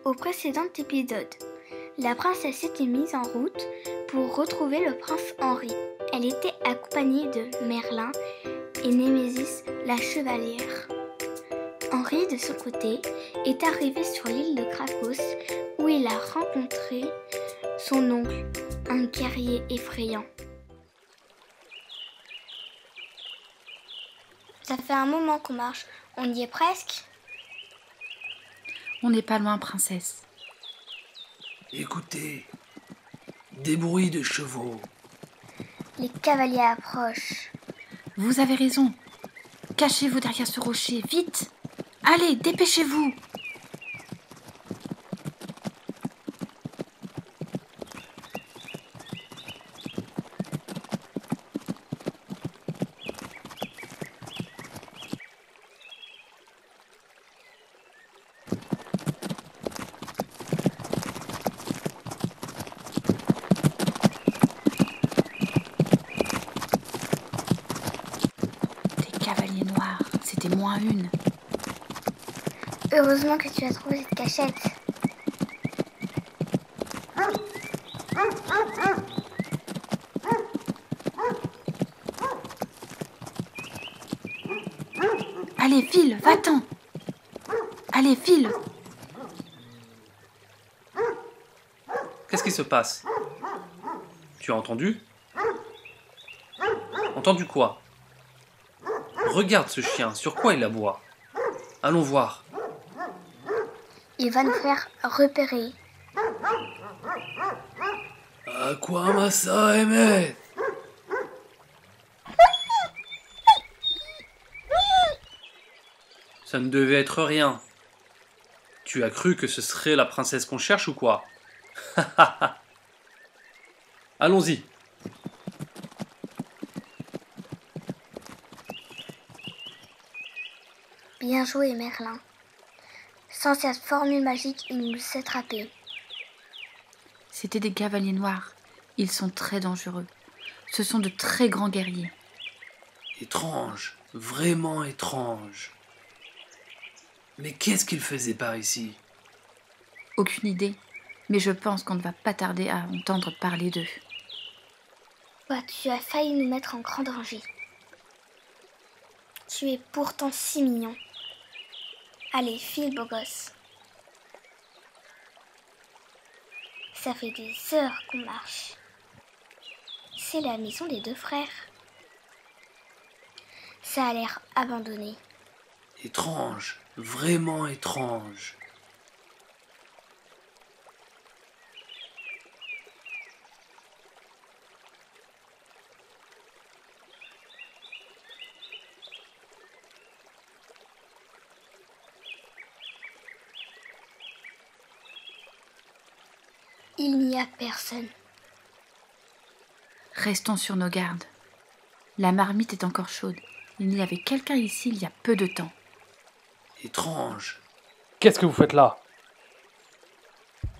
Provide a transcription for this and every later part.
Au précédent épisode, la princesse s'était mise en route pour retrouver le prince Henri. Elle était accompagnée de Merlin et Némésis, la chevalière. Henri, de son côté, est arrivé sur l'île de Krakos où il a rencontré son oncle, un guerrier effrayant. Ça fait un moment qu'on marche, on y est presque. On n'est pas loin, princesse. Écoutez, des bruits de chevaux. Les cavaliers approchent. Vous avez raison. Cachez-vous derrière ce rocher, vite! Allez, dépêchez-vous! Cavalier noir, c'était moins une. Heureusement que tu as trouvé cette cachette. Allez, file, va-t'en! Allez, file! Qu'est-ce qui se passe? Tu as entendu? Entendu quoi? Regarde ce chien, sur quoi il aboie? Allons voir. Il va nous faire repérer. Aqua Massa Emet. Ça ne devait être rien. Tu as cru que ce serait la princesse qu'on cherche ou quoi? Allons-y. Bien joué, Merlin. Sans cette formule magique, il nous attrapés. C'étaient des cavaliers noirs. Ils sont très dangereux. Ce sont de très grands guerriers. Étrange, vraiment étrange. Mais qu'est-ce qu'ils faisaient par ici? Aucune idée, mais je pense qu'on ne va pas tarder à entendre parler d'eux. Toi, tu as failli nous mettre en grand danger. Tu es pourtant si mignon. Allez, file, beau gosse. Ça fait des heures qu'on marche. C'est la maison des deux frères. Ça a l'air abandonné. Étrange, vraiment étrange. Il n'y a personne. Restons sur nos gardes. La marmite est encore chaude. Il y avait quelqu'un ici il y a peu de temps. Étrange. Qu'est-ce que vous faites là?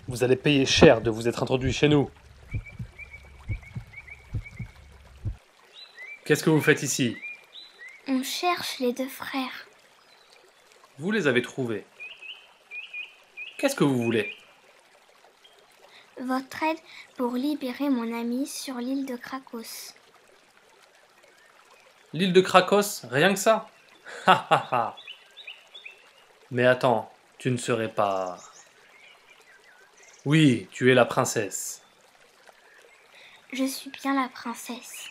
Vous allez payer cher de vous être introduit chez nous. Qu'est-ce que vous faites ici? On cherche les deux frères. Vous les avez trouvés. Qu'est-ce que vous voulez? Votre aide pour libérer mon ami sur l'île de Krakos. L'île de Krakos, rien que ça? Ha ha ha. Mais attends, tu ne serais pas... Oui, tu es la princesse. Je suis bien la princesse.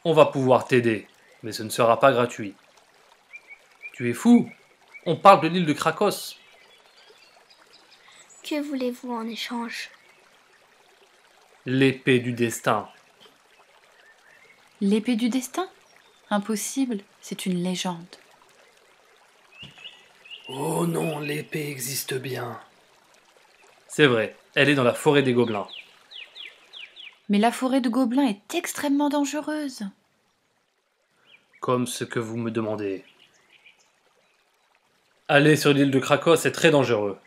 On va pouvoir t'aider, mais ce ne sera pas gratuit. Tu es fou? On parle de l'île de Krakos. Que voulez-vous en échange? L'épée du destin. L'épée du destin? Impossible, c'est une légende. Oh non, l'épée existe bien. C'est vrai, elle est dans la forêt des Gobelins. Mais la forêt de Gobelins est extrêmement dangereuse. Comme ce que vous me demandez. Aller sur l'île de Krakos est très dangereux.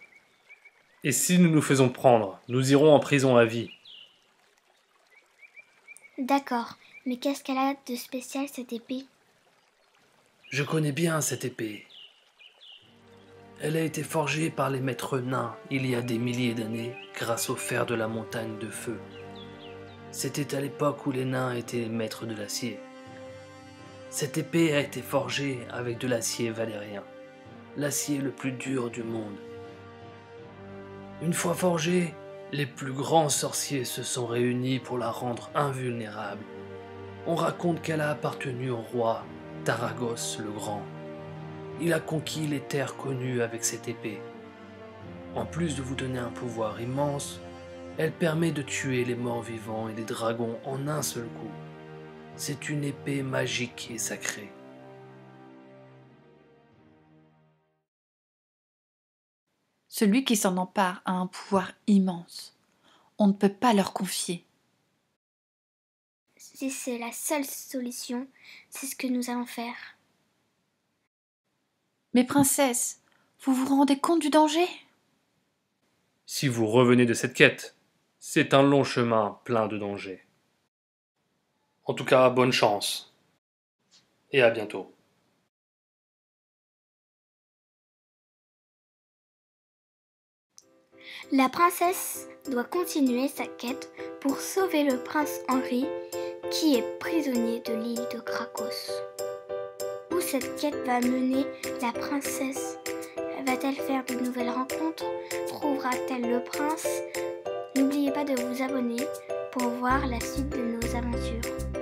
Et si nous nous faisons prendre, nous irons en prison à vie. D'accord, mais qu'est-ce qu'elle a de spécial cette épée? Je connais bien cette épée. Elle a été forgée par les maîtres nains il y a des milliers d'années grâce au fer de la montagne de feu. C'était à l'époque où les nains étaient les maîtres de l'acier. Cette épée a été forgée avec de l'acier valérien, l'acier le plus dur du monde. Une fois forgée, les plus grands sorciers se sont réunis pour la rendre invulnérable. On raconte qu'elle a appartenu au roi Taragos le Grand. Il a conquis les terres connues avec cette épée. En plus de vous donner un pouvoir immense, elle permet de tuer les morts vivants et les dragons en un seul coup. C'est une épée magique et sacrée. Celui qui s'en empare a un pouvoir immense. On ne peut pas leur confier. Si c'est la seule solution, c'est ce que nous allons faire. Mais princesse, vous vous rendez compte du danger ? Si vous revenez de cette quête, c'est un long chemin plein de dangers. En tout cas, bonne chance. Et à bientôt. La princesse doit continuer sa quête pour sauver le prince Henri qui est prisonnier de l'île de Krakos. Où cette quête va mener la princesse? Va-t-elle faire de nouvelles rencontres? Trouvera-t-elle le prince? N'oubliez pas de vous abonner pour voir la suite de nos aventures.